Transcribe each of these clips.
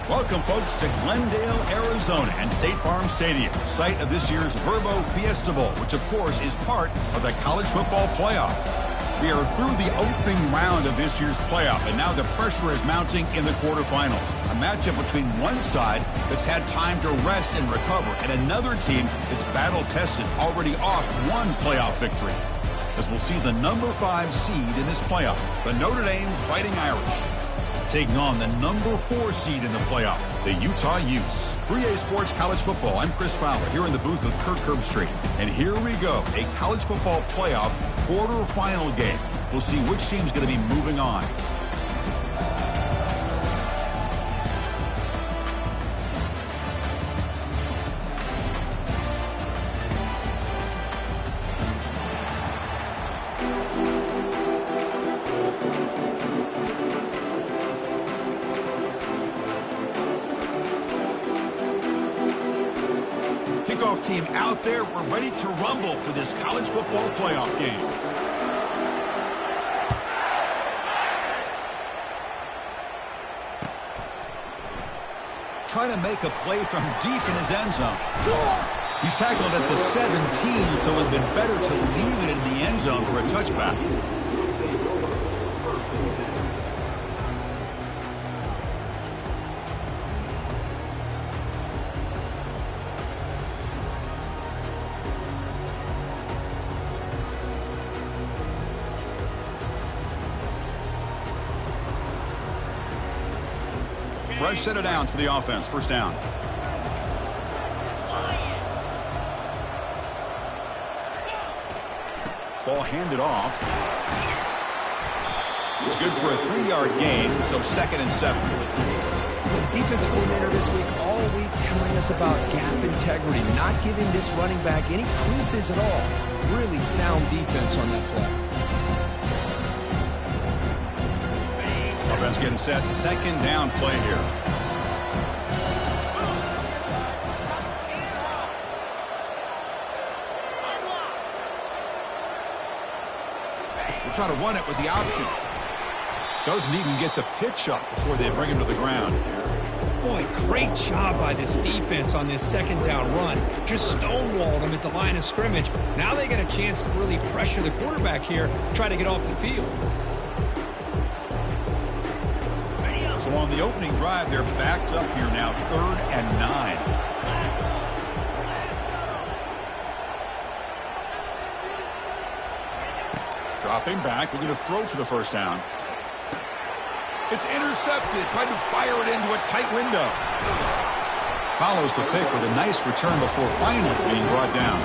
Welcome, folks, to Glendale, Arizona and State Farm Stadium, site of this year's Verbo Fiesta Bowl, which, of course, is part of the college football playoff. We are through the opening round of this year's playoff, and now the pressure is mounting in the quarterfinals. A matchup between one side that's had time to rest and recover, and another team that's battle-tested, already off one playoff victory. As we'll see the number 5 seed in this playoff, the Notre Dame Fighting Irish, taking on the number 4 seed in the playoff, the Utah Utes. 3A Sports College Football, I'm Chris Fowler, here in the booth with Kirk Herbstreit. And here we go, a college football playoff quarterfinal game. We'll see which team's going to be moving on. Team out there, we're ready to rumble for this college football playoff game. Trying to make a play from deep in his end zone. He's tackled at the 17, so it would have been better to leave it in the end zone for a touchback. Fresh set of downs for the offense. First down. Ball handed off. It's good for a 3-yard gain, so 2nd and 7. The defense coordinator this week, all week telling us about gap integrity, not giving this running back any creases at all. Really sound defense on that play. Offense getting set. 2nd down play here. We'll try to run it with the option. Doesn't even get the pitch up before they bring him to the ground. Boy, great job by this defense on this 2nd down run. Just stonewalled him at the line of scrimmage. Now they get a chance to really pressure the quarterback here, try to get off the field. So on the opening drive, they're backed up here now, 3rd and 9. Dropping back, looking to throw for the first down. It's intercepted, tried to fire it into a tight window. Follows the pick with a nice return before finally being brought down.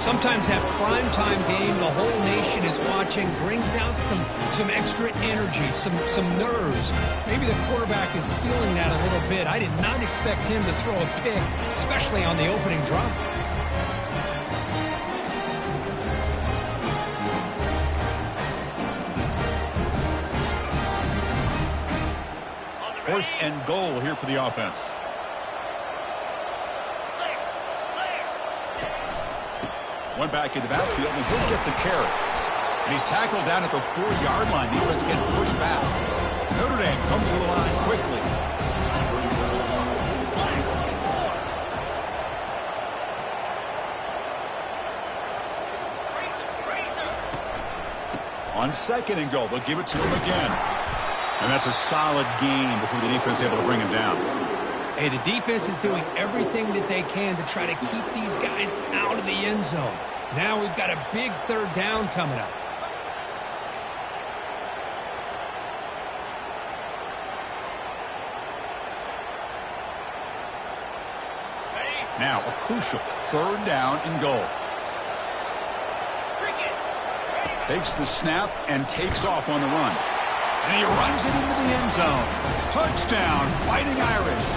Sometimes that primetime game, the whole nation is watching, brings out some extra energy, some nerves. Maybe the quarterback is feeling that a little bit. I did not expect him to throw a pick, especially on the opening drive. First and goal here for the offense. One back in the backfield, and he'll get the carry. And he's tackled down at the 4-yard line. Defense getting pushed back. Notre Dame comes to the line quickly. On 2nd and goal, they'll give it to him again. And that's a solid gain before the defense is able to bring him down. Hey, the defense is doing everything that they can to try to keep these guys out of the end zone. Now we've got a big 3rd down coming up. Now a crucial 3rd down and goal. Takes the snap and takes off on the run. And he runs it into the end zone. Touchdown, Fighting Irish.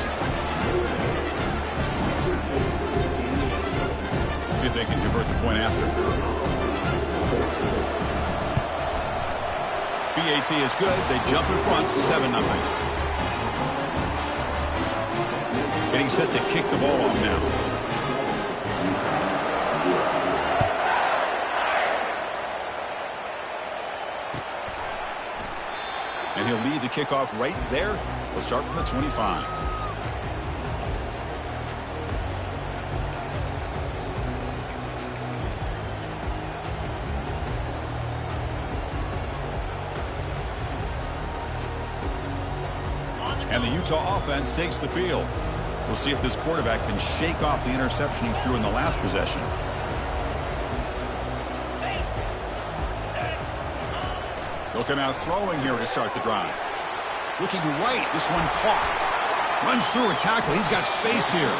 See if they can convert the point after. BAT is good. They jump in front, 7-0. Getting set to kick the ball off now. And he'll lead the kickoff right there We'll start from the 25. And the Utah offense takes the field. We'll see if this quarterback can shake off the interception he threw in the last possession. He'll come out throwing here to start the drive. Looking right, this one caught. Runs through a tackle. He's got space here.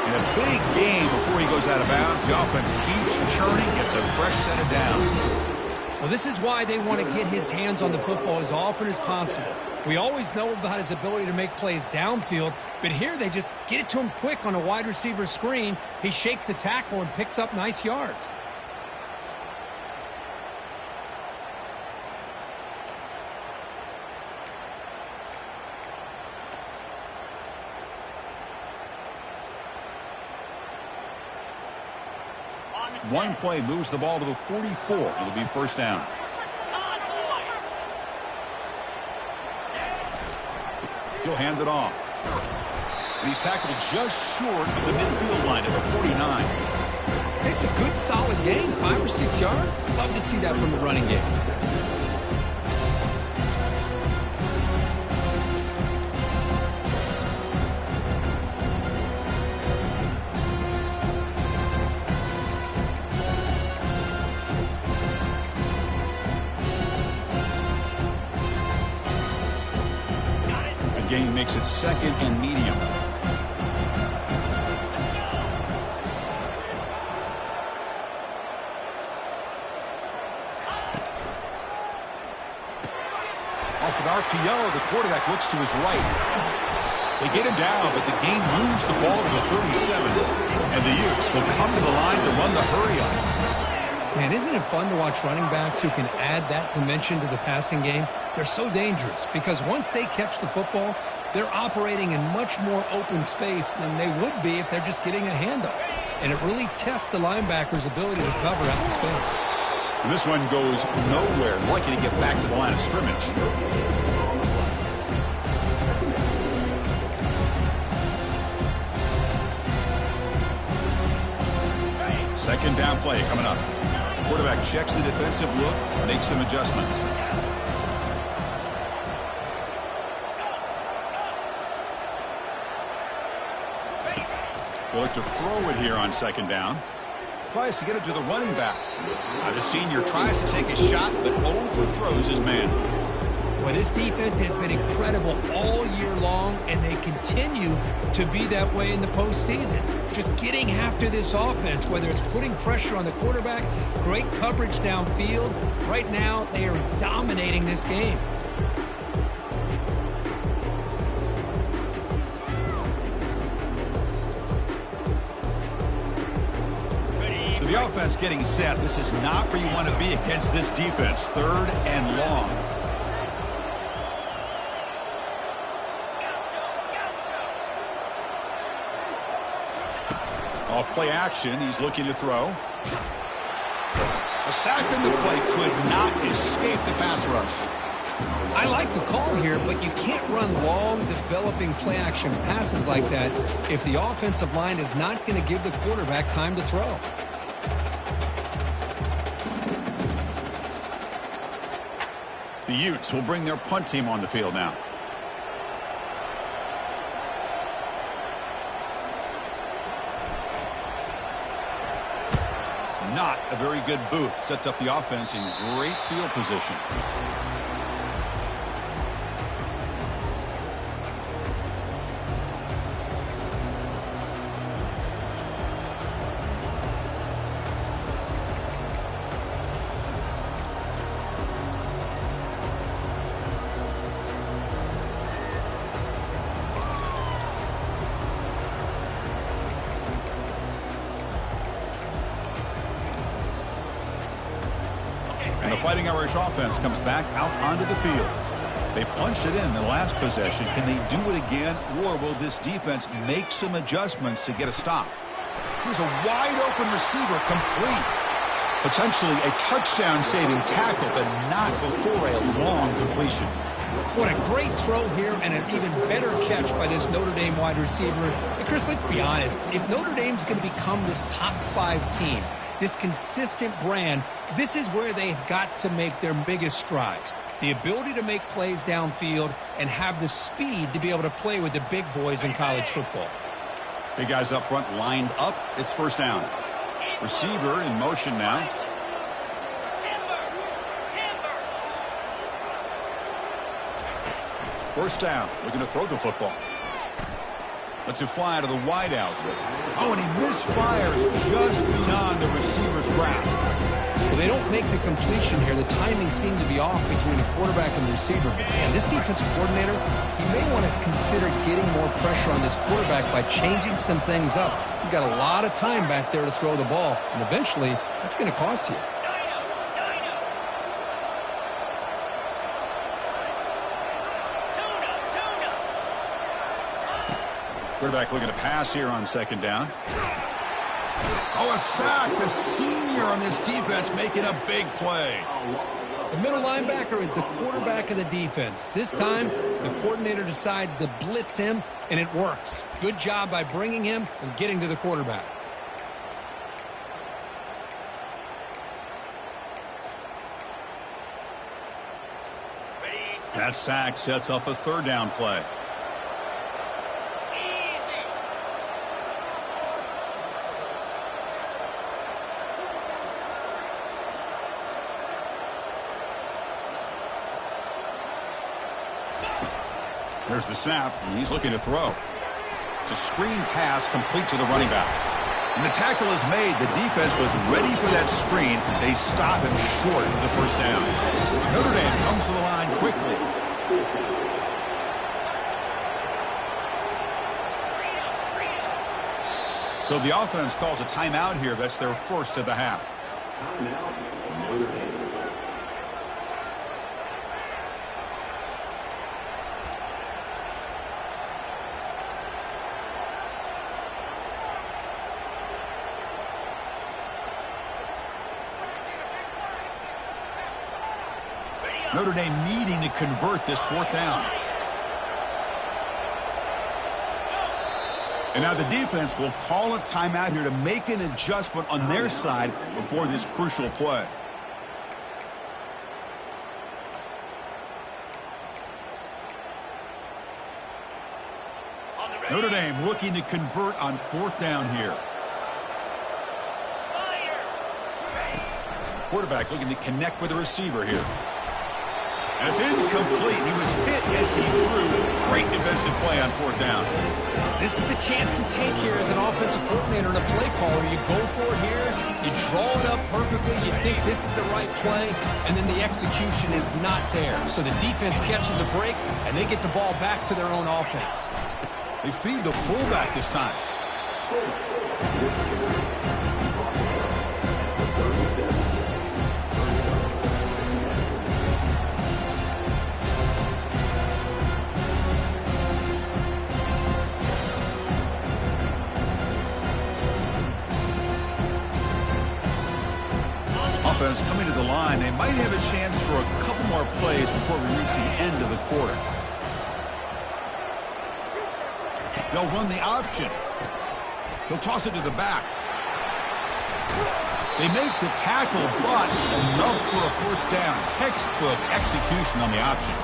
In a big game before he goes out of bounds, the offense keeps churning, gets a fresh set of downs. Well, this is why they want to get his hands on the football as often as possible. We always know about his ability to make plays downfield, but here they just get it to him quick on a wide receiver screen. He shakes the tackle and picks up nice yards. One play moves the ball to the 44. It'll be first down. He'll hand it off. And he's tackled just short of the midfield line at the 49. It's a good, solid game. 5 or 6 yards. Love to see that from the running game. Game makes it second and medium. Off an RPO, the quarterback looks to his right. They get him down, but the game moves the ball to the 37. And the Utes will come to the line to run the hurry-up. Man, isn't it fun to watch running backs who can add that dimension to the passing game? They're so dangerous because once they catch the football, they're operating in much more open space than they would be if they're just getting a handoff. And it really tests the linebacker's ability to cover out the space. And this one goes nowhere. Lucky to get back to the line of scrimmage. Second down play coming up. Quarterback checks the defensive look, makes some adjustments. They'll look to throw it here on second down. Tries to get it to the running back. The senior tries to take a shot, but overthrows his man. Well, this defense has been incredible all year long, and they continue to be that way in the postseason. Just getting after this offense, whether it's putting pressure on the quarterback, great coverage downfield. Right now, they are dominating this game. So the offense getting set. This is not where you want to be against this defense. Third and long. Off play action, he's looking to throw. A sack in the play could not escape the pass rush. I like the call here, but you can't run long, developing play action passes like that if the offensive line is not going to give the quarterback time to throw. The Utes will bring their punt team on the field now. Not a very good boot. Sets up the offense in great field position. And the Fighting Irish offense comes back out onto the field. They punched it in the last possession. Can they do it again, or will this defense make some adjustments to get a stop? Here's a wide open receiver complete. Potentially a touchdown-saving tackle, but not before a long completion. What a great throw here and an even better catch by this Notre Dame wide receiver. And Chris, let's be honest. If Notre Dame's going to become this top 5 team, this consistent brand, this is where they've got to make their biggest strides. The ability to make plays downfield and have the speed to be able to play with the big boys in college football. Big guys up front lined up. It's first down. Receiver in motion now. First down. Looking to throw the football. Lets it fly to the wideout. Oh, and he misfires just beyond the receiver's grasp. Well, they don't make the completion here. The timing seemed to be off between the quarterback and the receiver. But, man, this defensive coordinator, he may want to consider getting more pressure on this quarterback by changing some things up. He's got a lot of time back there to throw the ball, and eventually that's going to cost you. Quarterback looking to pass here on second down. Oh, a sack. The senior on this defense making a big play. The middle linebacker is the quarterback of the defense. This time, the coordinator decides to blitz him, and it works. Good job by bringing him and getting to the quarterback. That sack sets up a third down play. There's the snap, and he's looking to throw. It's a screen pass complete to the running back. And the tackle is made. The defense was ready for that screen. They stop him short of the first down. Notre Dame comes to the line quickly. So the offense calls a timeout here. That's their first of the half. Notre Dame needing to convert this fourth down. And now the defense will call a timeout here to make an adjustment on their side before this crucial play. Notre Dame looking to convert on fourth down here. Quarterback looking to connect with the receiver here. And it's incomplete. He was hit as he threw. Great defensive play on fourth down. This is the chance you take here as an offensive coordinator and a play caller. You go for it here. You draw it up perfectly. You think this is the right play, and then the execution is not there. So the defense catches a break, and they get the ball back to their own offense. They feed the fullback this time. Offense coming to the line. They might have a chance for a couple more plays before we reach the end of the quarter. They'll run the option. He'll toss it to the back. They make the tackle, but enough for a first down. Textbook execution on the option.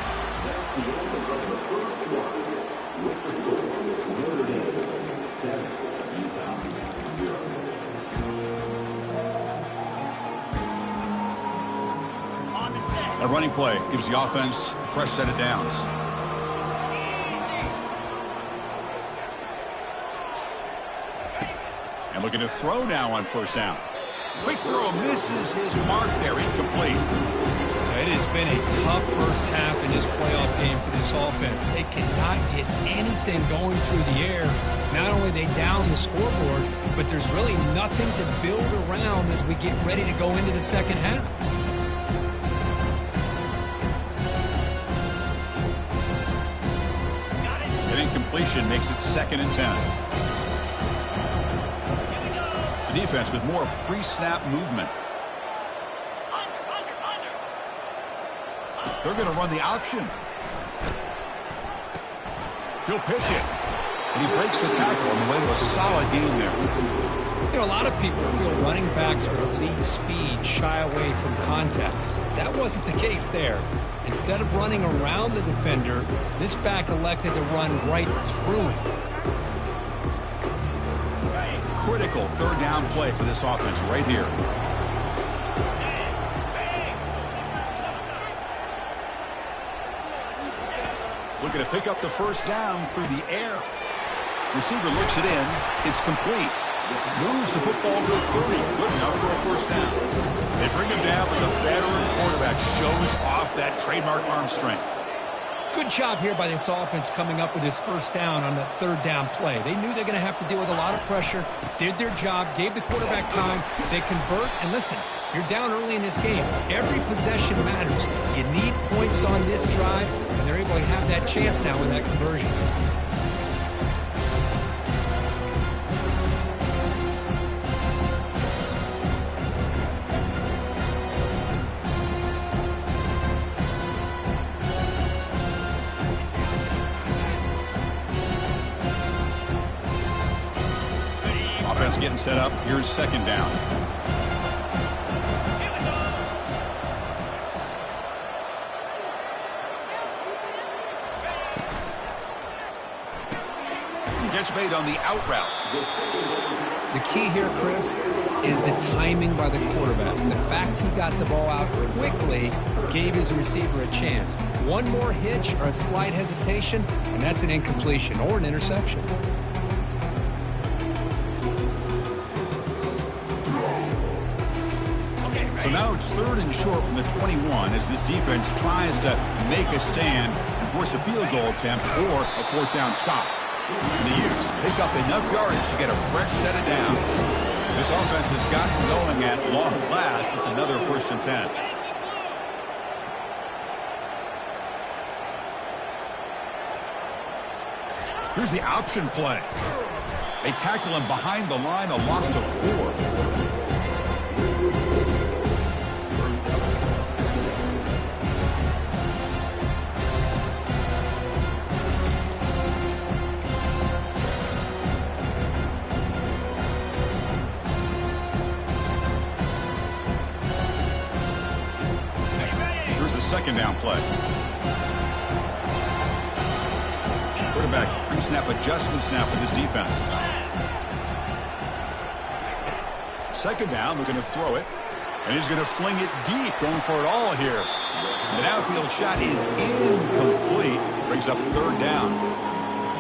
A running play gives the offense a fresh set of downs. And looking to throw now on first down. Quick throw misses his mark there, incomplete. It has been a tough first half in this playoff game for this offense. They cannot get anything going through the air. Not only they down the scoreboard, but there's really nothing to build around as we get ready to go into the second half. Incompletion makes it 2nd and 10. The defense with more pre-snap movement. They're going to run the option. He'll pitch it. And he breaks the tackle on the way to a solid gain there. You know, a lot of people feel running backs with elite speed shy away from contact. That wasn't the case there. Instead of running around the defender, this back elected to run right through him. Critical third down play for this offense right here. Looking to pick up the first down through the air. Receiver looks it in. It's complete. Moves the football to the 30. Good enough for a first down. They bring him down, but the veteran quarterback shows off that trademark arm strength. Good job here by this offense coming up with his first down on that third down play. They knew they're going to have to deal with a lot of pressure, did their job, gave the quarterback time. They convert, and listen, you're down early in this game. Every possession matters. You need points on this drive, and they're able to have that chance now with that conversion. Offense getting set up. Here's second down. Gets made on the out route. The key here, Chris, is the timing by the quarterback. The fact he got the ball out quickly gave his receiver a chance. One more hitch or a slight hesitation, and that's an incompletion or an interception. So now it's third and short from the 21 as this defense tries to make a stand and force a field goal attempt or a fourth down stop. And the Utes pick up enough yardage to get a fresh set of downs. This offense has gotten going at long last. It's another 1st and 10. Here's the option play. They tackle him behind the line, a loss of 4. Second down play. Quarterback pre-snap adjustments now for this defense. Second down, looking to throw it. And he's going to fling it deep, going for it all here. The downfield shot is incomplete. Brings up third down.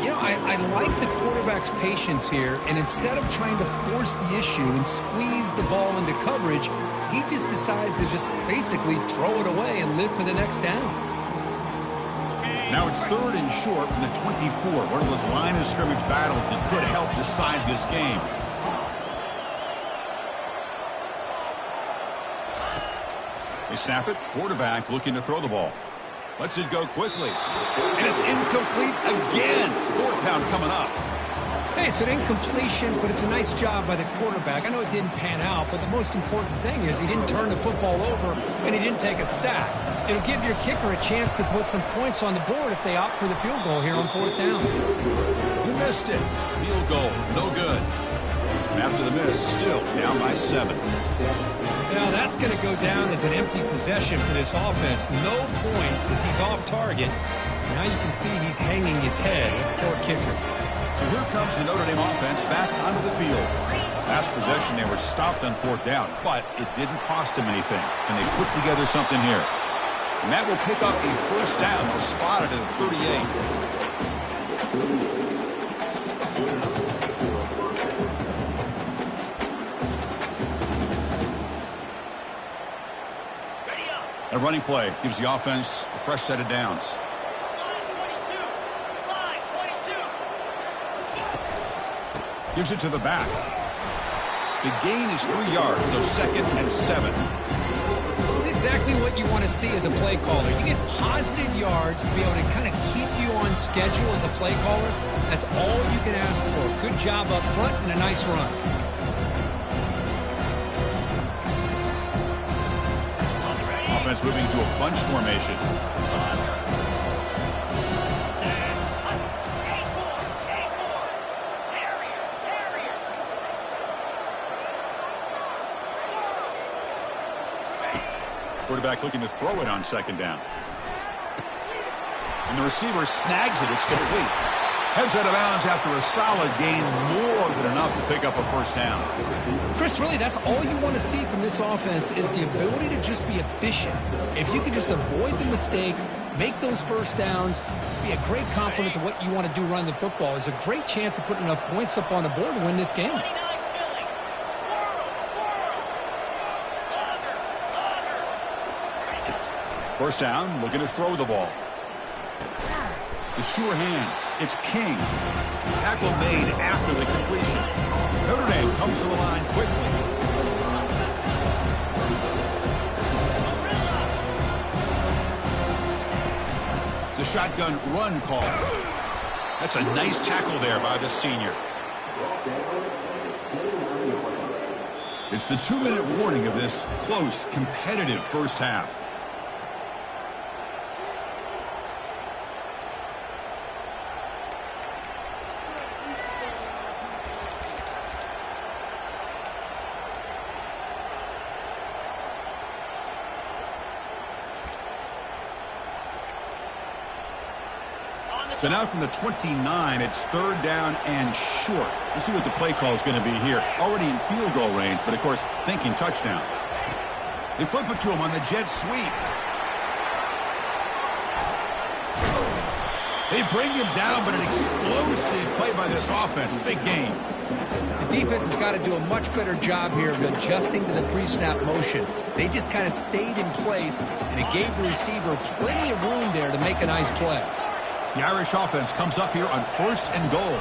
You know, I like the quarterback's patience here, and instead of trying to force the issue and squeeze the ball into coverage, he just decides to just basically throw it away and live for the next down. Now it's third and short from the 24. One of those line of scrimmage battles that could help decide this game. They snap it. Quarterback looking to throw the ball. Lets it go quickly. And it's incomplete again. Fourth down coming up. Hey, it's an incompletion, but it's a nice job by the quarterback. I know it didn't pan out, but the most important thing is he didn't turn the football over and he didn't take a sack. It'll give your kicker a chance to put some points on the board if they opt for the field goal here on fourth down. You missed it. Field goal, no good. And after the miss, still down by 7. Now that's going to go down as an empty possession for this offense. No points as he's off target. Now you can see he's hanging his head. Poor kicker. So here comes the Notre Dame offense back onto the field. Last possession, they were stopped on fourth down, but it didn't cost them anything. And they put together something here. And that will pick up a first down, spotted at 38. A running play gives the offense a fresh set of downs. Gives it to the back. The gain is 3 yards, so 2nd and 7. It's exactly what you want to see as a play caller. You get positive yards to be able to kind of keep you on schedule as a play caller. That's all you can ask for. Good job up front and a nice run. offense moving to a bunch formation. Quarterback looking to throw it on second down. And the receiver snags it. It's complete. Heads out of bounds after a solid gain, more than enough to pick up a first down. Chris, really, that's all you want to see from this offense is the ability to just be efficient. If you can just avoid the mistake, make those first downs, be a great complement to what you want to do running the football. There's a great chance of putting enough points up on the board to win this game. First down, looking to throw the ball. The sure hands. It's King. Tackle made after the completion. Notre Dame comes to the line quickly. It's a shotgun run call. That's a nice tackle there by the senior. It's the 2-minute warning of this close, competitive first half. So now from the 29, it's third down and short. Let's see what the play call is going to be here. Already in field goal range, but of course, thinking touchdown. They flip it to him on the jet sweep. They bring him down, but an explosive play by this offense. Big game. The defense has got to do a much better job here of adjusting to the pre-snap motion. They just kind of stayed in place, and it gave the receiver plenty of room there to make a nice play. The Irish offense comes up here on first and goal.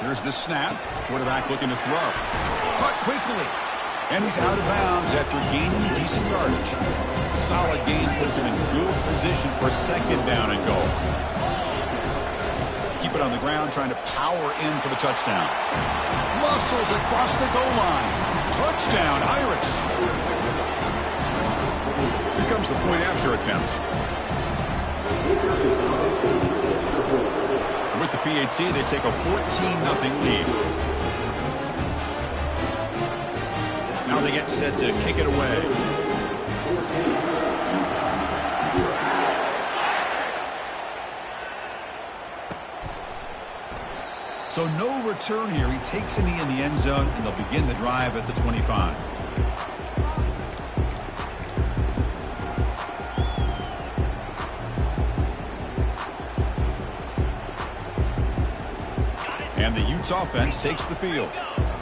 Here's the snap. Quarterback looking to throw. Caught quickly. And he's out of bounds after gaining decent yardage. Solid gain puts him in good position for second down and goal. Keep it on the ground, trying to power in for the touchdown. Muscles across the goal line. Touchdown, Irish. Here comes the point after attempt. With the PAT, they take a 14-0 lead. Now they get set to kick it away. So no return here. He takes a knee in the end zone, and they'll begin the drive at the 25. And the Utes offense takes the field.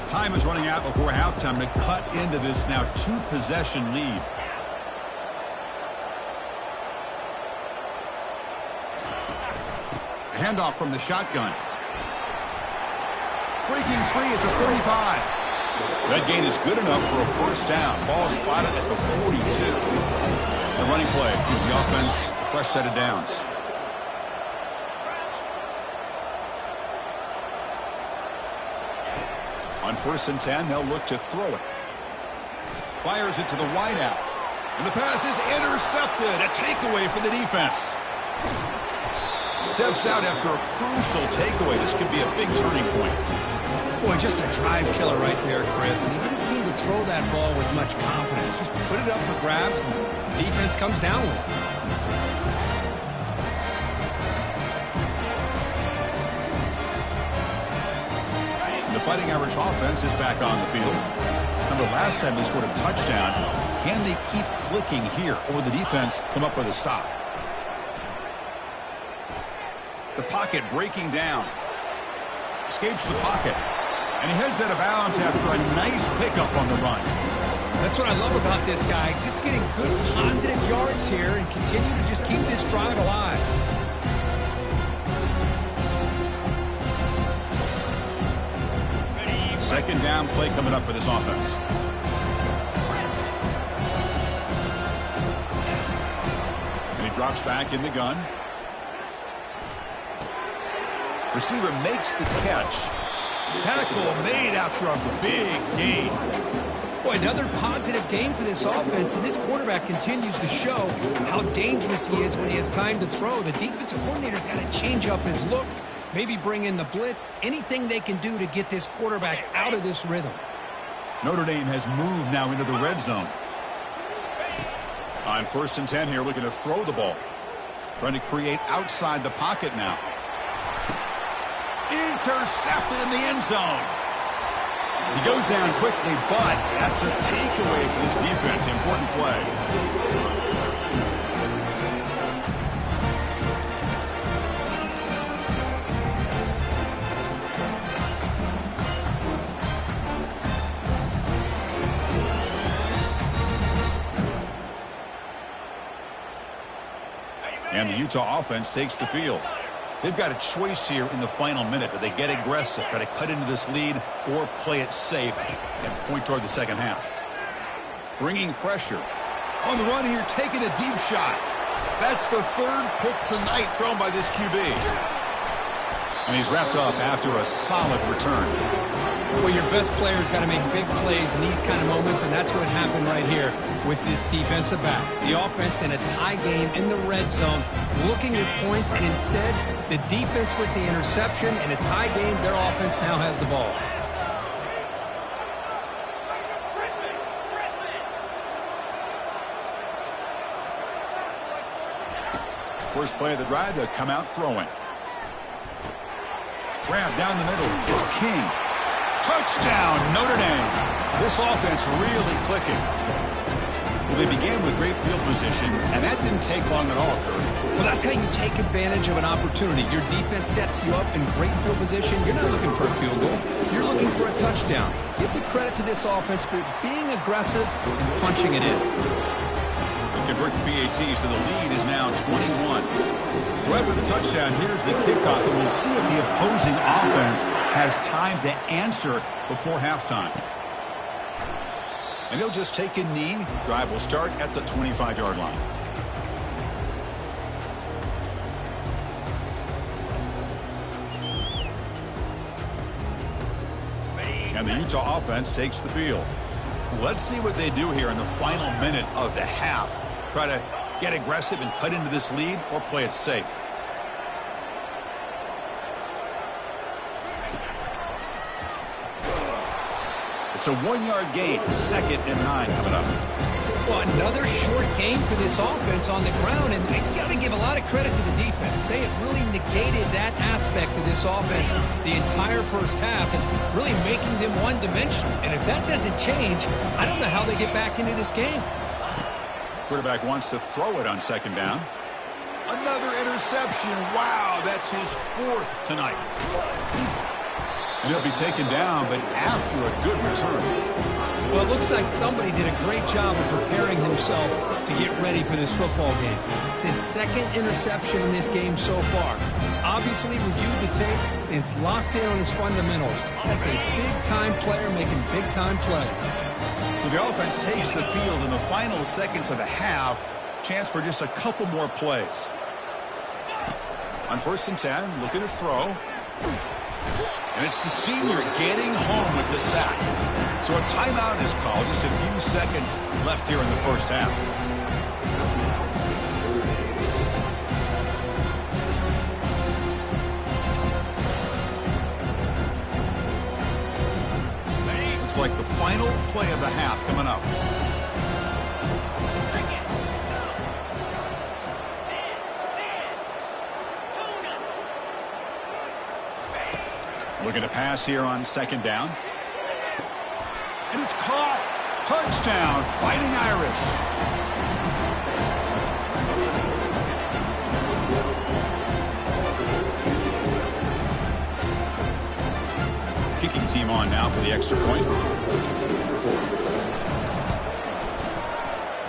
Time is running out before halftime to cut into this now 2-possession lead. A handoff from the shotgun. Breaking free at the 35. That gain is good enough for a first down. Ball spotted at the 42. The running play gives the offense a fresh set of downs. On first and 10, they'll look to throw it. Fires it to the wideout. And the pass is intercepted. A takeaway for the defense. Steps out after a crucial takeaway. This could be a big turning point. Boy, just a drive killer right there, Chris. And he didn't seem to throw that ball with much confidence. Just put it up for grabs, and the defense comes down with it. Fighting Irish offense is back on the field. Remember, last time they scored a touchdown. Can they keep clicking here, or will the defense come up with a stop? The pocket breaking down. Escapes the pocket. And he heads out of bounds after a nice pickup on the run. That's what I love about this guy. Just getting good, positive yards here and continue to just keep this drive alive. Second down play coming up for this offense. And he drops back in the gun. Receiver makes the catch. Tackle made after a big gain. Boy, another positive game for this offense, and this quarterback continues to show how dangerous he is when he has time to throw. The defensive coordinator's got to change up his looks, maybe bring in the blitz, anything they can do to get this quarterback out of this rhythm. Notre Dame has moved now into the red zone. On 1st and 10 here, looking to throw the ball. Trying to create outside the pocket now. Intercepted in the end zone. He goes down quickly, but that's a takeaway for this defense. Important play. And the Utah offense takes the field. They've got a choice here in the final minute. Do they get aggressive, try to cut into this lead, or play it safe and point toward the second half? Bringing pressure. On the run here, taking a deep shot. That's the 3rd pick tonight thrown by this QB. And he's wrapped up after a solid return. Well, your best player's got to make big plays in these kind of moments, and that's what happened right here with this defensive back. The offense in a tie game in the red zone, looking at points, and instead, the defense with the interception. In a tie game, their offense now has the ball. First play of the drive, they'll come out throwing. Grab down the middle. It's King. Touchdown, Notre Dame. This offense really clicking. Well, they began with great field position, and that didn't take long at all, Kurt. Well, that's how you take advantage of an opportunity. Your defense sets you up in great field position. You're not looking for a field goal. You're looking for a touchdown. Give the credit to this offense for being aggressive and punching it in. Convert the PAT, so the lead is now 21. So after the touchdown, here's the kickoff, and we'll see if the opposing offense has time to answer before halftime. And he'll just take a knee. Drive will start at the 25-yard line. And the Utah offense takes the field. Let's see what they do here in the final minute of the half. Try to get aggressive and cut into this lead, or play it safe. It's a 1-yard gain. 2nd and 9 coming up. Well, another short game for this offense on the ground, and you got to give a lot of credit to the defense. They have really negated that aspect of this offense the entire first half, and really making them one-dimensional. And if that doesn't change, I don't know how they get back into this game. Quarterback wants to throw it on 2nd down. Another interception. Wow, that's his 4th tonight. And he'll be taken down, but after a good return. Well, it looks like somebody did a great job of preparing himself to get ready for this football game. It's his 2nd interception in this game so far. Obviously reviewed the tape, is locked in on his fundamentals. That's a big-time player making big-time plays. So the offense takes the field in the final seconds of the half. Chance for just a couple more plays. On 1st and 10, looking to throw. And it's the senior getting home with the sack. So a timeout is called. Just a few seconds left here in the first half. Looks like the final play of the half coming up. Looking to pass here on 2nd down. And it's caught. Touchdown, Fighting Irish. Kicking team on now for the extra point.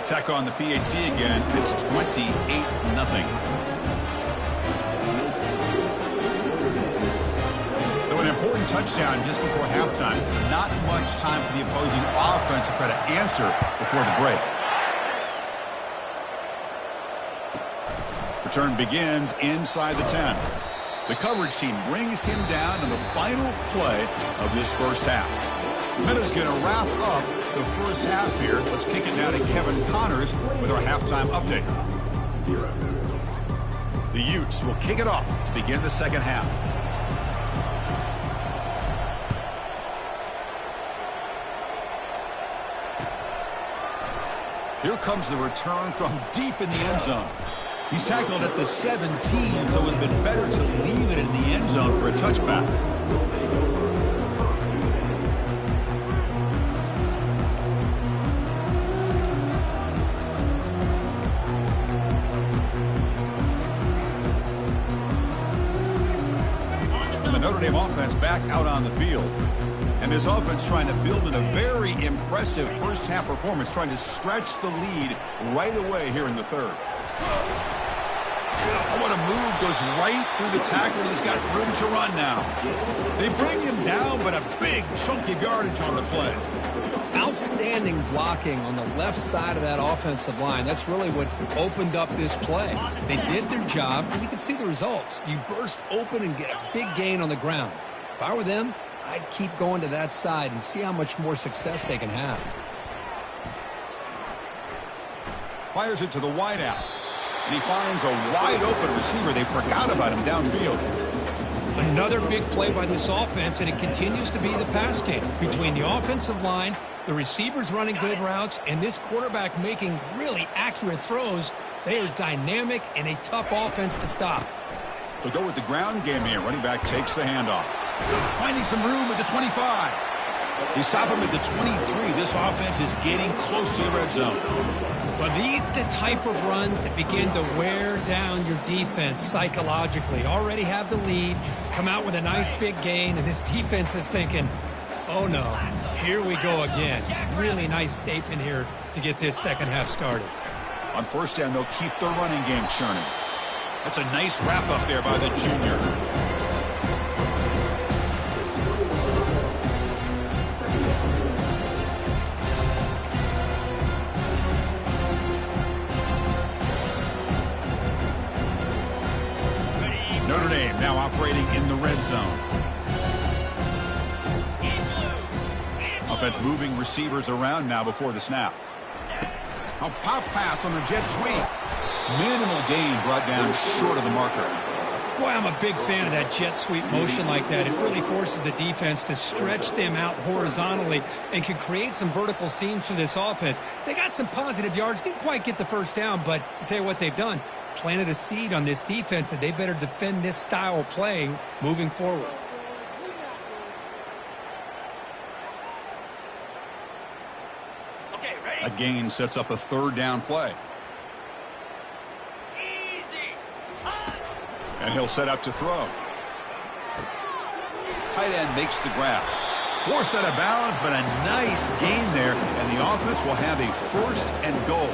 Attack on the PAT again, and it's 28-0. So an important touchdown just before halftime. Not much time for the opposing offense to try to answer before the break. Return begins inside the 10. The coverage team brings him down in the final play of this first half. Minutes going to wrap up the first half here. Let's kick it now to Kevin Connors with our halftime update. The Utes will kick it off to begin the second half. Here comes the return from deep in the end zone. He's tackled at the 17, so it would have been better to leave it in the end zone for a touchback. And the Notre Dame offense back out on the field. And this offense trying to build in a very impressive first-half performance, trying to stretch the lead right away here in the third. Oh, what a move. Goes right through the tackle. He's got room to run now. They bring him down, but a big chunk of yardage on the play. Outstanding blocking on the left side of that offensive line. That's really what opened up this play. They did their job, and you can see the results. You burst open and get a big gain on the ground. If I were them, I'd keep going to that side and see how much more success they can have. Fires it to the wideout. And he finds a wide-open receiver. They forgot about him downfield. Another big play by this offense, and it continues to be the pass game between the offensive line, the receivers running good routes, and this quarterback making really accurate throws. They are dynamic and a tough offense to stop. They'll go with the ground game here. Running back takes the handoff. Finding some room at the 25. They stop him at the 23. This offense is getting close to the red zone. Well, these are the type of runs that begin to wear down your defense psychologically. Already have the lead, come out with a nice big gain, and this defense is thinking, oh no, here we go again. Really nice statement here to get this second half started. On first down, they'll keep their running game churning. That's a nice wrap up there by the junior. Notre Dame now operating in the red zone. Offense moving receivers around now before the snap. A pop pass on the jet sweep. Minimal gain brought down short of the marker. Boy, I'm a big fan of that jet sweep motion like that. It really forces the defense to stretch them out horizontally and can create some vertical seams for this offense. They got some positive yards, didn't quite get the first down, but I'll tell you what they've done. Planted a seed on this defense, and they better defend this style of play moving forward. A gain sets up a third down play. And he'll set up to throw. Tight end makes the grab. Forced out of bounds, but a nice gain there, and the offense will have a first and goal.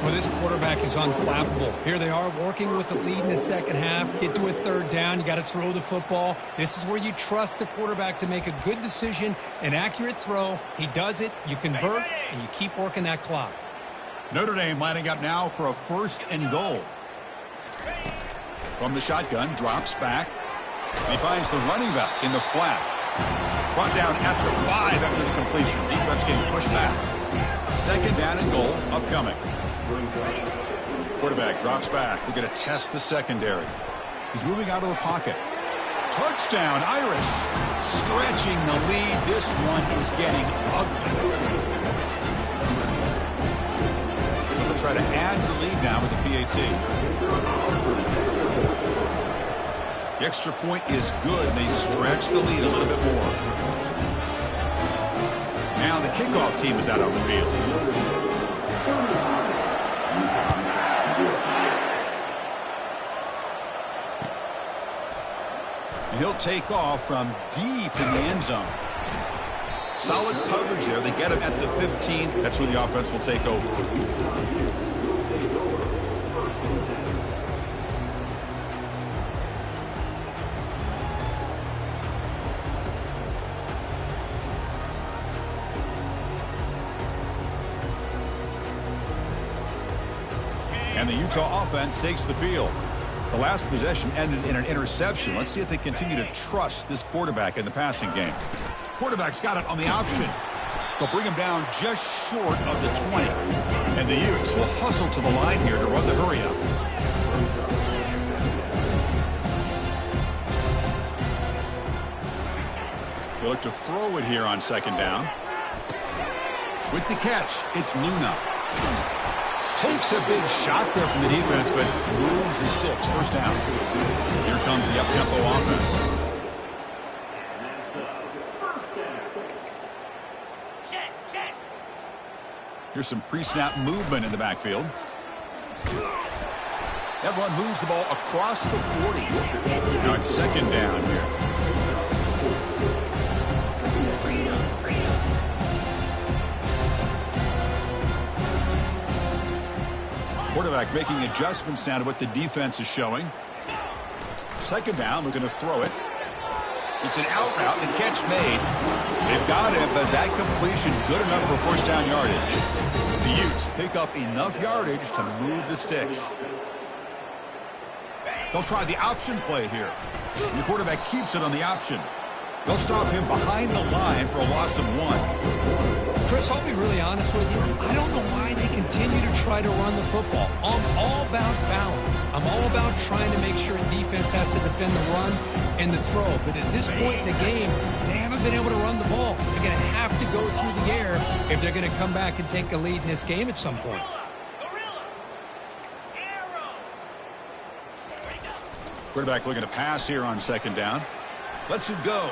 Well, this quarterback is unflappable. Here they are working with the lead in the second half. Get to a third down. You got to throw the football. This is where you trust the quarterback to make a good decision, an accurate throw. He does it. You convert, and you keep working that clock. Notre Dame lining up now for a first and goal. From the shotgun, drops back. And he finds the running back in the flat. Brought down at the 5 after the completion. Defense getting pushed back. Second down and goal upcoming. Quarterback drops back. We're going to test the secondary. He's moving out of the pocket. Touchdown, Irish. Stretching the lead. This one is getting ugly. They'll try to add to the lead now with the PAT. The extra point is good. They stretch the lead a little bit more. Now the kickoff team is out on the field. And he'll take off from deep in the end zone. Solid coverage there. They get him at the 15. That's where the offense will take over. And the Utah offense takes the field. The last possession ended in an interception. Let's see if they continue to trust this quarterback in the passing game. Quarterback's got it on the option. They'll bring him down just short of the 20. And the Utes will hustle to the line here to run the hurry-up. They look to throw it here on second down. With the catch, it's Luna. Takes a big shot there from the defense, but moves the sticks. First down. Here comes the up-tempo offense. Here's some pre-snap movement in the backfield. That run moves the ball across the 40. Now it's second down here. Quarterback making adjustments now to what the defense is showing. Second down, we're going to throw it. It's an out route, the catch made. They've got it, but that completion good enough for first down yardage. The Utes pick up enough yardage to move the sticks. They'll try the option play here. The quarterback keeps it on the option. They'll stop him behind the line for a loss of 1. Chris, I'll be really honest with you. I don't know why they continue to try to run the football. I'm all about balance. I'm all about trying to make sure defense has to defend the run and the throw. But at this point in the game, they haven't been able to run the ball. They're going to have to go through the air if they're going to come back and take a lead in this game at some point. Quarterback looking to pass here on second down. Lets it go.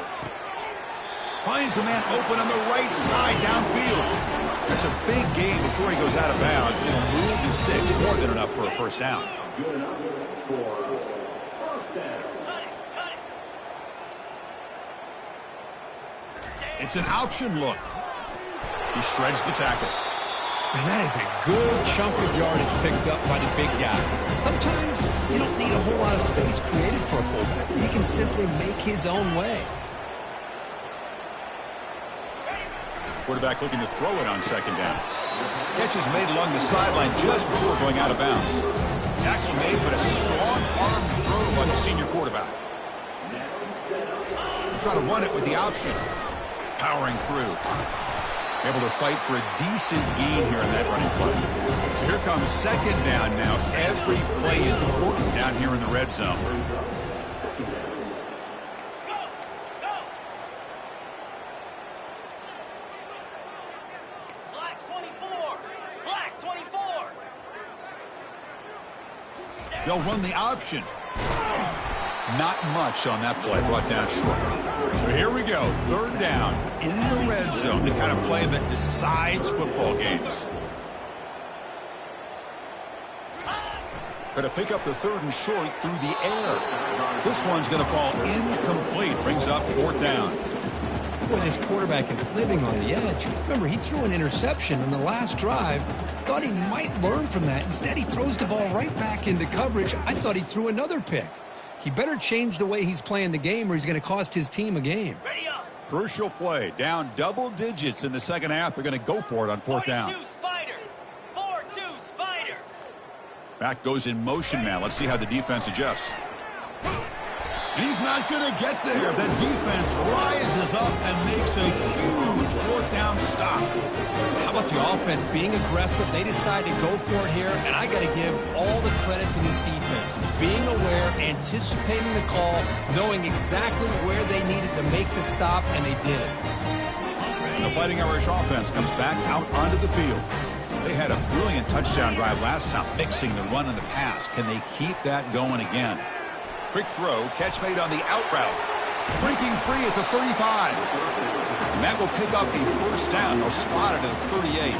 Finds a man open on the right side downfield. That's a big gain before he goes out of bounds. It'll move the sticks more than enough for a first down. It's an option look. He shreds the tackle. And that is a good chunk of yardage picked up by the big guy. Sometimes you don't need a whole lot of space created for a fullback. He can simply make his own way. Quarterback looking to throw it on second down. Catch is made along the sideline just before going out of bounds. Tackle made, but a strong arm throw by the senior quarterback. Try to run it with the option. Powering through. Able to fight for a decent gain here in that running play. So here comes second down now. Every play important down here in the red zone. They'll run the option. Not much on that play, brought down short. So here we go, third down in the red zone, the kind of play that decides football games. Going to pick up the third and short through the air. This one's going to fall incomplete, brings up fourth down. Boy, this quarterback is living on the edge. Remember, he threw an interception on the last drive. Thought he might learn from that. Instead, he throws the ball right back into coverage. I thought he threw another pick. He better change the way he's playing the game or he's going to cost his team a game. Crucial play. Down double digits in the second half. They're going to go for it on fourth down. 4-2 Spider. Back goes in motion now. Let's see how the defense adjusts. He's not going to get there. The defense rises up and makes a huge fourth down stop. How about the offense being aggressive? They decide to go for it here, and I got to give all the credit to this defense. Being aware, anticipating the call, knowing exactly where they needed to make the stop, and they did it. The Fighting Irish offense comes back out onto the field. They had a brilliant touchdown drive last time, mixing the run and the pass. Can they keep that going again? Quick throw, catch made on the out route. Breaking free at the 35. And that will pick up a first down. They'll spot it at the 38.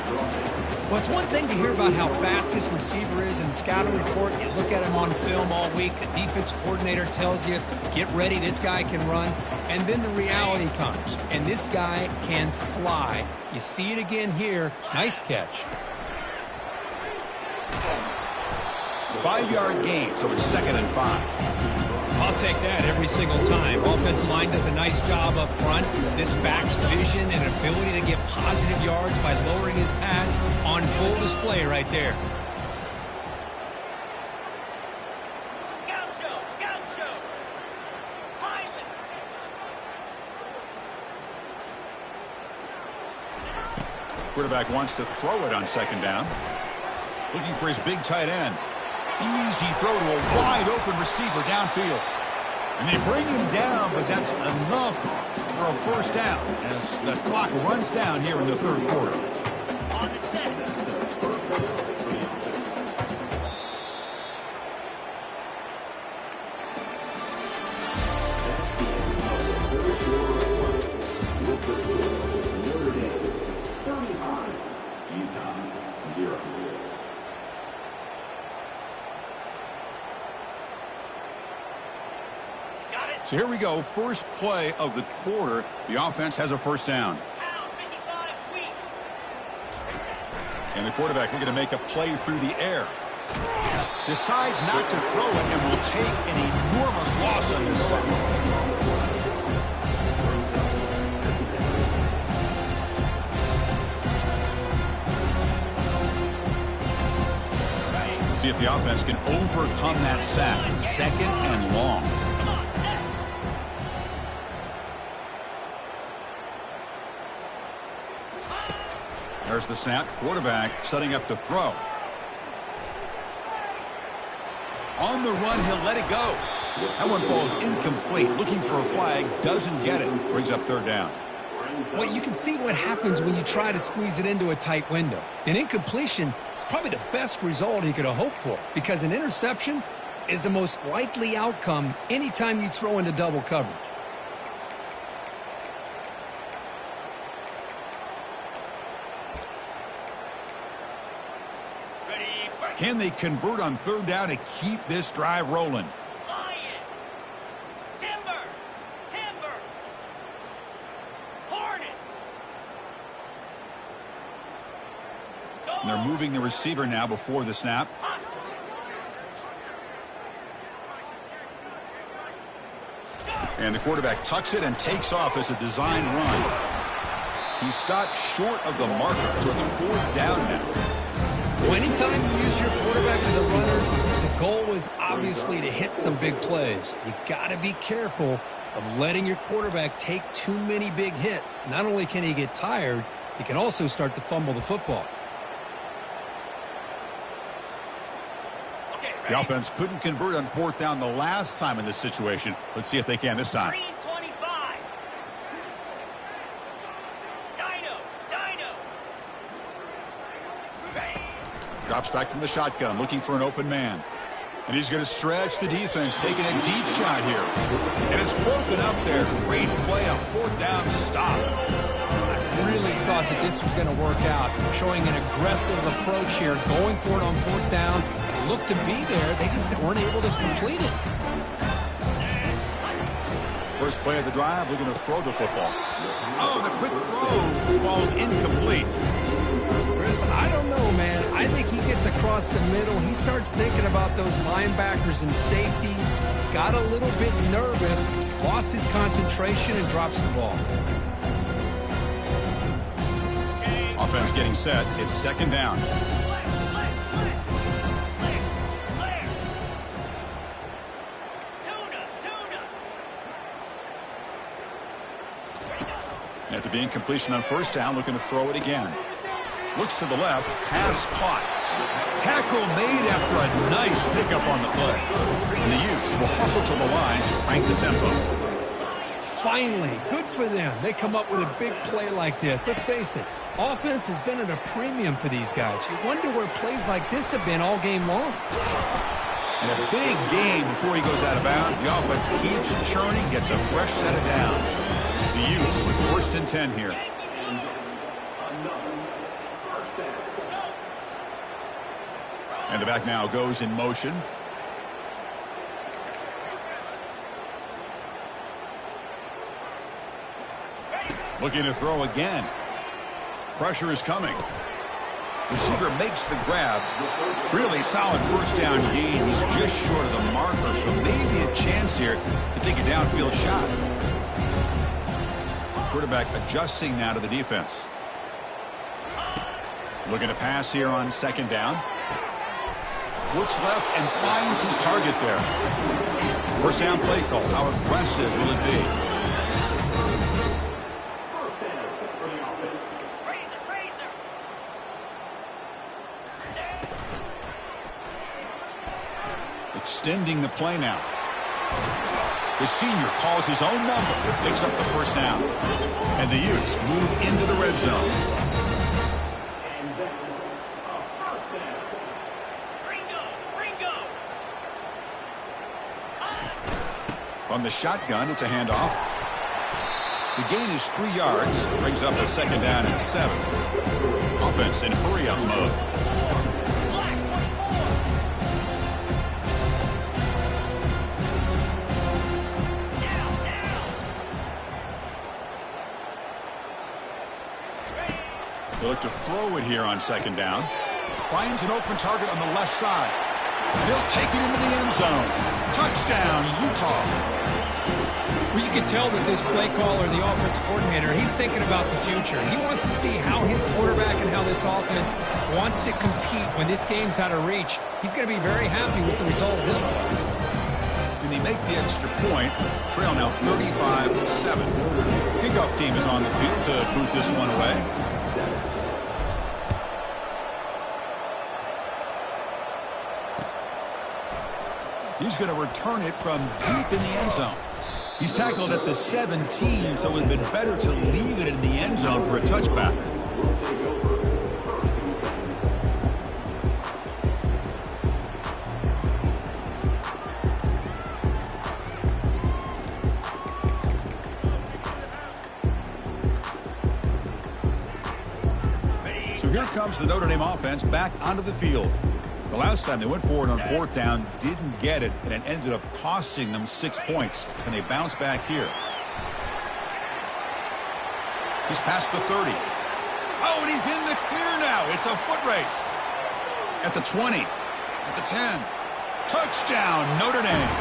Well, it's one thing to hear about how fast this receiver is in the scouting report. You look at him on film all week. The defense coordinator tells you, get ready, this guy can run. And then the reality comes. And this guy can fly. You see it again here. Nice catch. 5-yard gain, so it's 2nd and 5. I'll take that every single time. Offensive line does a nice job up front. This back's vision and ability to get positive yards by lowering his pads on full display right there. Gaucho. Highland. Quarterback wants to throw it on second down. Looking for his big tight end. Easy throw to a wide open receiver downfield. And they bring him down, but that's enough for a first down as the clock runs down here in the third quarter. On the set. So here we go, first play of the quarter. The offense has a first down. And the quarterback looking to make a play through the air. Decides not to throw it and will take an enormous loss on this second. See if the offense can overcome that sack. Second and long. There's the snap. Quarterback setting up to throw. On the run, he'll let it go. That one falls incomplete. Looking for a flag, doesn't get it. Brings up third down. Well, you can see what happens when you try to squeeze it into a tight window. An incompletion is probably the best result he could have hoped for, because an interception is the most likely outcome anytime you throw into double coverage. Can they convert on third down to keep this drive rolling? Lion. Timber. Timber. Hornet. And they're moving the receiver now before the snap. And the quarterback tucks it and takes off as a design run. He stopped short of the marker, so it's fourth down now. Well, anytime you use your quarterback as a runner, the goal is obviously to hit some big plays. You got to be careful of letting your quarterback take too many big hits. Not only can he get tired, he can also start to fumble the football. The offense couldn't convert on fourth down the last time in this situation. Let's see if they can this time. Green 25. Dino. Drops back from the shotgun, looking for an open man. And he's going to stretch the defense, taking a deep shot here. And it's broken up there. Great play, a fourth down stop. I really thought that this was going to work out, showing an aggressive approach here, going for it on fourth down. Looked to be there, they just weren't able to complete it. First play of the drive, looking to throw the football. Oh, the quick throw falls incomplete. Chris, I don't know, man. I think he gets across the middle. He starts thinking about those linebackers and safeties. Got a little bit nervous, lost his concentration, and drops the ball. Offense getting set. It's second down. After the incompletion on first down, looking to throw it again. Looks to the left, pass caught. Tackle made after a nice pickup on the play. And the Utes will hustle to the line to crank the tempo. Finally, good for them. They come up with a big play like this. Let's face it, offense has been at a premium for these guys. You wonder where plays like this have been all game long. And a big game before he goes out of bounds. The offense keeps churning, gets a fresh set of downs. The Utes with first and 10 here. And the back now goes in motion. Looking to throw again. Pressure is coming. Receiver makes the grab. Really solid first down gain. He's just short of the marker, so maybe a chance here to take a downfield shot. Quarterback adjusting now to the defense. Looking to pass here on second down. Looks left and finds his target there. First down play call. How aggressive will it be? extending the play now. The senior calls his own number, picks up the first down. And the Utes move into the red zone. From the shotgun, it's a handoff. The gain is 3 yards, brings up a second down and 7. Offense in hurry-up mode. They look to throw it here on second down. Finds an open target on the left side. And he'll take it into the end zone. Touchdown, Utah. Well, you can tell that this play caller, the offensive coordinator, he's thinking about the future. He wants to see how his quarterback and how this offense wants to compete when this game's out of reach. He's going to be very happy with the result of this one. And they make the extra point. Trail now 35-7. Kickoff team is on the field to boot this one away. He's going to return it from deep in the end zone. He's tackled at the 17, so it would have been better to leave it in the end zone for a touchback. So here comes the Notre Dame offense back onto the field. The last time they went forward on fourth down, didn't get it, and it ended up costing them 6 points. And they bounce back here. He's past the 30. Oh, and he's in the clear now. It's a foot race. At the 20. At the 10. Touchdown, Notre Dame.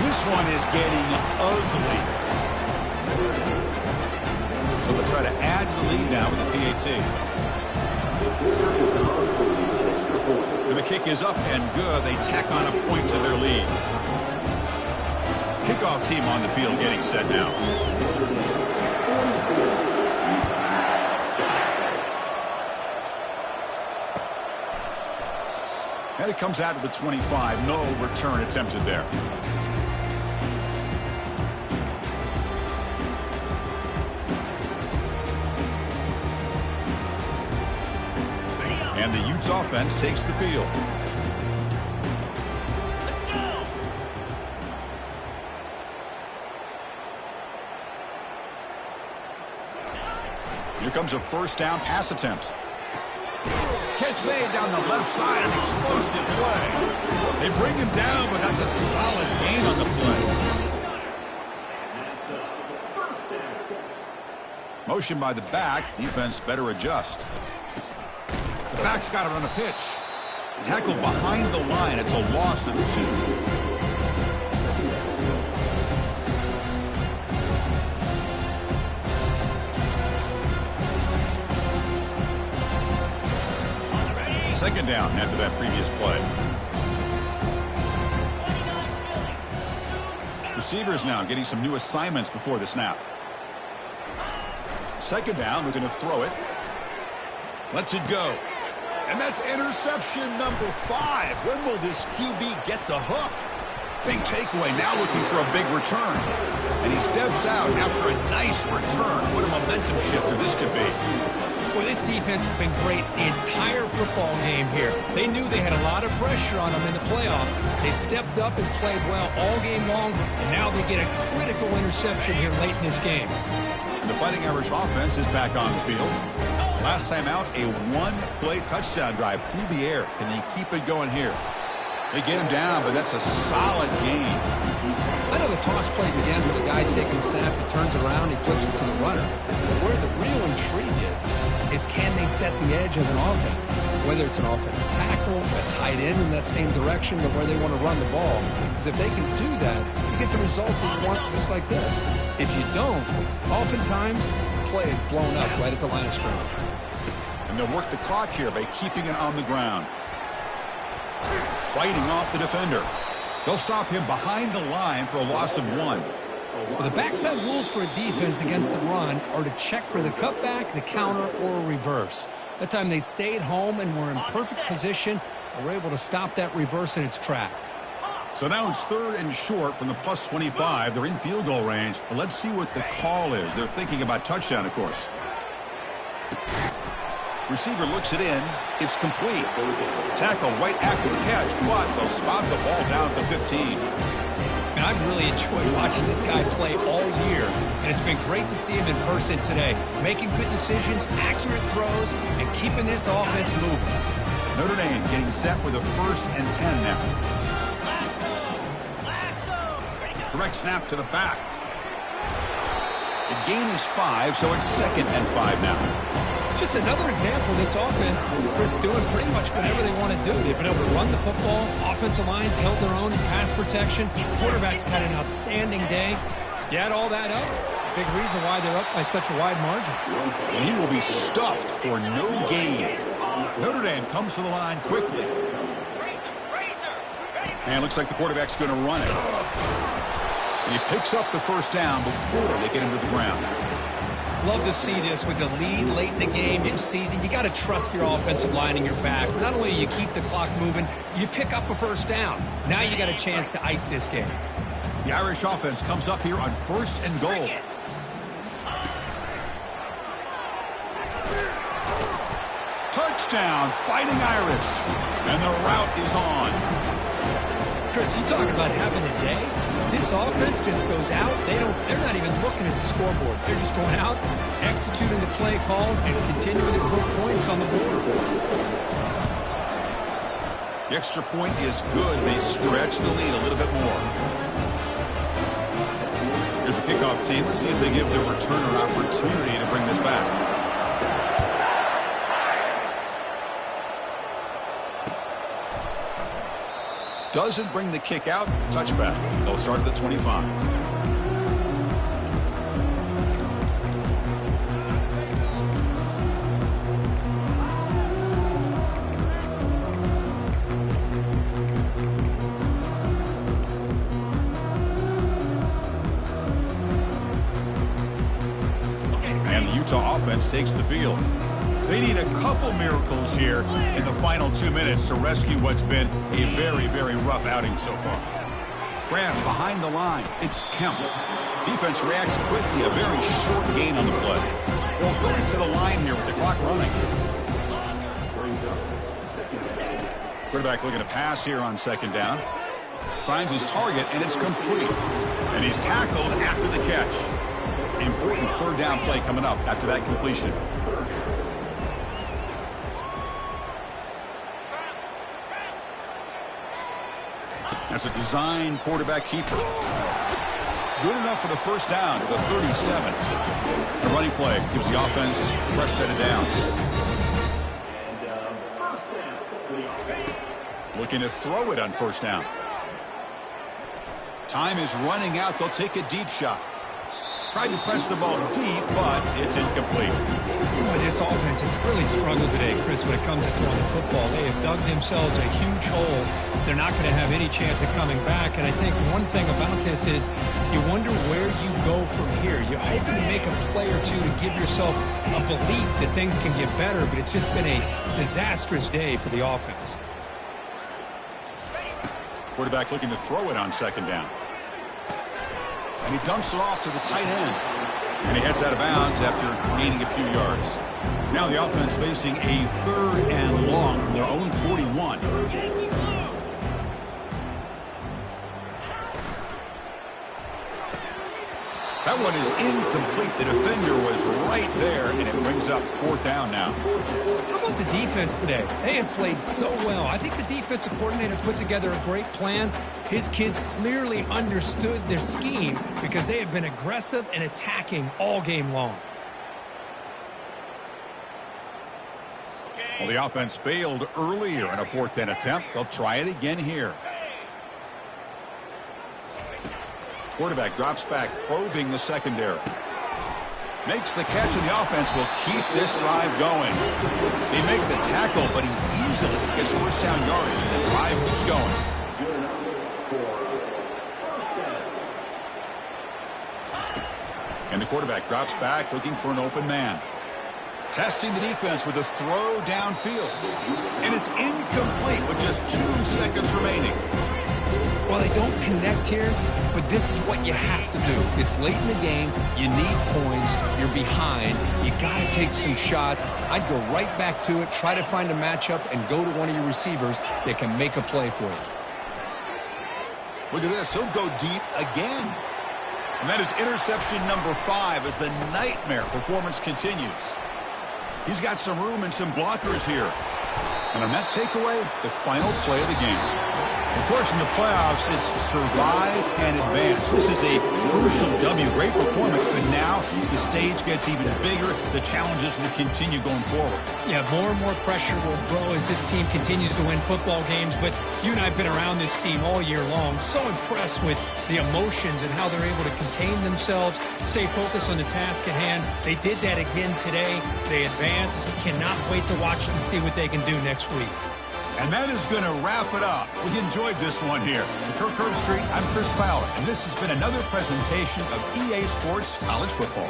This one is getting ugly. So they'll try to add to the lead now with the PAT. And the kick is up and good. They tack on a point to their lead. Kickoff team on the field getting set now. And it comes out of the 25. No return attempted there. And the Utes offense takes the field. Let's go. Here comes a first down pass attempt. Catch made down the left side, an explosive play. They bring him down, but that's a solid gain on the play. Motion by the back. Defense better adjust. The back's got it on the pitch. Tackled behind the line. It's a loss of 2. Second down after that previous play. Receivers now getting some new assignments before the snap. Second down, looking to throw it. Lets it go. And that's interception number 5. When will this QB get the hook? Big takeaway, now looking for a big return. And he steps out after a nice return. What a momentum shifter this could be. Well, this defense has been great the entire football game here. They knew they had a lot of pressure on them in the playoff. They stepped up and played well all game long, and now they get a critical interception here late in this game. And the Fighting Irish offense is back on the field. Last time out, a one-play touchdown drive through the air. Can they keep it going here? They get him down, but that's a solid gain. I know the toss play begins with a guy taking the snap, he turns around, he flips it to the runner. But where the real intrigue is can they set the edge as an offense? Whether it's an offensive tackle, a tight end in that same direction to where they want to run the ball. Because if they can do that, you get the result that you want just like this. If you don't, oftentimes the play is blown up right at the line of scrimmage. And they'll work the clock here by keeping it on the ground. Fighting off the defender. They'll stop him behind the line for a loss of 1. Well, the backside rules for a defense against the run are to check for the cutback, the counter, or a reverse. That time they stayed home and were in perfect position and were able to stop that reverse in its track. So now it's 3rd and short from the plus 25. They're in field goal range. But let's see what the call is. They're thinking about touchdown, of course. Receiver looks it in. It's complete. Tackle right after the catch, but they'll spot the ball down at the 15. And I've really enjoyed watching this guy play all year, and it's been great to see him in person today. Making good decisions, accurate throws, and keeping this offense moving. Notre Dame getting set with a 1st and 10 now. Direct snap to the back. The gain is 5, so it's 2nd and 5 now. Just another example of this offense, Chris, doing pretty much whatever they want to do. They've been able to run the football. Offensive lines held their own in pass protection. Quarterbacks had an outstanding day. You add all that up, it's a big reason why they're up by such a wide margin. And he will be stuffed for no gain. Notre Dame comes to the line quickly. And it looks like the quarterback's going to run it. And he picks up the 1st down before they get him to the ground. Love to see this with the lead late in the game, mid-season. You got to trust your offensive line in your back. Not only do you keep the clock moving, you pick up a 1st down. Now you got a chance to ice this game. The Irish offense comes up here on 1st and goal. Touchdown, Fighting Irish. And the route is on. Chris, you talking about having a day? This offense just goes out. They're not even looking at the scoreboard. They're just going out, executing the play call, and continuing to put points on the board. The extra point is good. They stretch the lead a little bit more. Here's the kickoff team. Let's see if they give the returner an opportunity to bring this back. Doesn't bring the kick out. Touchback. They'll start at the 25. And the Utah offense takes the field. They need a couple miracles here in the final 2 minutes to rescue what's been a very, very rough outing so far. Grab behind the line. It's Kemp. Defense reacts quickly. A very short gain on the play. Well, going to the line here with the clock running. Quarterback looking to pass here on 2nd down. Finds his target, and it's complete. And he's tackled after the catch. Important 3rd down play coming up after that completion. That's a design quarterback keeper. Good enough for the 1st down to the 37. The running play gives the offense a fresh set of downs. Looking to throw it on 1st down. Time is running out. They'll take a deep shot. Tried to press the ball deep, but it's incomplete. Boy, this offense has really struggled today, Chris, when it comes to throwing the football. They have dug themselves a huge hole. They're not going to have any chance of coming back. And I think one thing about this is you wonder where you go from here. You're hoping to make a play or two to give yourself a belief that things can get better, but it's just been a disastrous day for the offense. Quarterback looking to throw it on 2nd down. And he dumps it off to the tight end. And he heads out of bounds after gaining a few yards. Now the offense facing a 3rd and long from their own 41. That one is incomplete. The defender was right there, and it brings up 4th down now. How about the defense today? They have played so well. I think the defensive coordinator put together a great plan. His kids clearly understood their scheme because they have been aggressive and attacking all game long. Well, the offense failed earlier in a 4th down attempt. They'll try it again here. Quarterback drops back, probing the secondary. Makes the catch, and the offense will keep this drive going. They make the tackle, but he easily gets 1st down yardage, and the drive keeps going. And the quarterback drops back, looking for an open man. Testing the defense with a throw downfield. And it's incomplete with just 2 seconds remaining. Well, Well, they don't connect here, but this is what you have to do. It's late in the game. You need points. You're behind. You got to take some shots. I'd go right back to it, try to find a matchup, and go to one of your receivers that can make a play for you. Look at this. He'll go deep again. And that is interception number 5 as the nightmare performance continues. He's got some room and some blockers here. And on that takeaway, the final play of the game. Of course, in the playoffs, it's survive and advance. This is a crucial W. Great performance, but now the stage gets even bigger. The challenges will continue going forward. Yeah, more and more pressure will grow as this team continues to win football games. But you and I have been around this team all year long. So impressed with the emotions and how they're able to contain themselves, stay focused on the task at hand. They did that again today. They advance. Cannot wait to watch them and see what they can do next week. And that is going to wrap it up. We enjoyed this one here. In Kirk Street, I'm Chris Fowler, and this has been another presentation of EA Sports College Football.